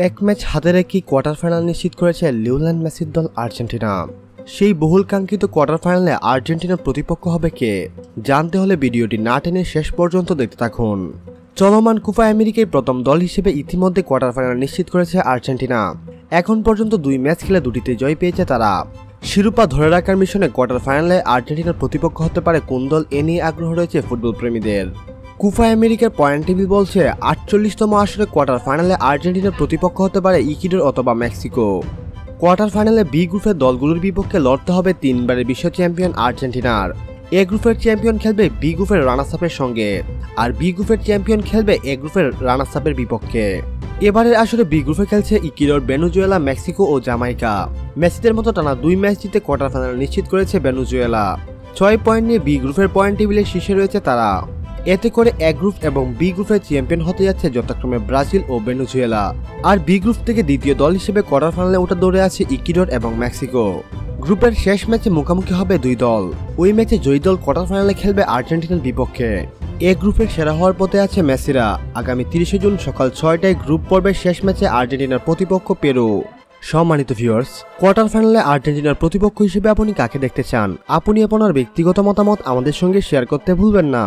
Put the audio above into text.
এক ম্যাচ হাতে রেখে কোয়ার্টার ফাইনাল নিশ্চিত করেছে লিওনেল মেসির দল আর্জেন্টিনা। সেই বহুল কাঙ্ক্ষিত কোয়ার্টার ফাইনালে আর্জেন্টিনার প্রতিপক্ষ হবে কে, জানতে হলে ভিডিওটি না টেনে শেষ পর্যন্ত দেখতে থাকুন। চলমান কোপা আমেরিকায় প্রথম দল হিসেবে ইতিমধ্যে কোয়ার্টার ফাইনাল নিশ্চিত করেছে আর্জেন্টিনা। এখন পর্যন্ত 2 ম্যাচ খেলে 2টিতে জয় পেয়েছে তারা। শিরোপা ধরে রাখার মিশনে কোয়ার্টার ফাইনালে আর্জেন্টিনার প্রতিপক্ষ হতে পারে কোন দল, এ নিয়ে আগ্রহ রয়েছে ফুটবল প্রেমীদের। কোপা আমেরিকার পয়েন্ট টেবিল বলছে 48তম আসরে কোয়ার্টার ফাইনালে আর্জেন্টিনার প্রতিপক্ষ হতে পারে ইকুয়েডর অথবা মেক্সিকো। কোয়ার্টার ফাইনালে বি গ্রুপের দলগুলোর বিপক্ষে লড়তে হবে 3বারের বিশ্ব চ্যাম্পিয়ন আর্জেন্টিনার। এ গ্রুপের চ্যাম্পিয়ন খেলবে বি গ্রুপের রানার্স আপের সঙ্গে, আর বি গ্রুপের চ্যাম্পিয়ন খেলবে এ গ্রুপের রানার্স আপের বিপক্ষে। এবারের আসরে বি গ্রুপে খেলছে ইকুয়েডর, ভেনেজুয়েলা, মেক্সিকো ও জামাইকা। মেসিদের মতো টানা 2 ম্যাচ জিতে কোয়ার্টার ফাইনাল নিশ্চিত করেছে ভেনেজুয়েলা। 6 পয়েন্ট নিয়ে বি গ্রুপের পয়েন্ট টেবিলের শীর্ষে রয়েছে তারা। এতে করে এ গ্রুপ এবং বি গ্রুপের চ্যাম্পিয়ন হতে যাচ্ছে যথাক্রমে ব্রাজিল ও ভেনেজুয়েলা। আর বি গ্রুপ থেকে দ্বিতীয় দল হিসেবে কোয়ার্টার ফাইনালে ওঠা দৌড়ে আছে ইকুয়েডর এবং মেক্সিকো। গ্রুপের শেষ ম্যাচে মুখোমুখি হবে 2 দল। ওই ম্যাচে জয়ী দল কোয়ার্টার ফাইনালে খেলবে আর্জেন্টিনার বিপক্ষে। এ গ্রুপের সেরা হওয়ার পথে আছে মেসিরা। আগামী 30 জুন সকাল 6টায় গ্রুপ পর্বের শেষ ম্যাচে আর্জেন্টিনার প্রতিপক্ষ পেরু। সম্মানিত ভিউয়ার্স, কোয়ার্টার ফাইনালে আর্জেন্টিনার প্রতিপক্ষ হিসেবে আপনি কাকে দেখতে চান? আপনি আপনার ব্যক্তিগত মতামত আমাদের সঙ্গে শেয়ার করতে ভুলবেন না।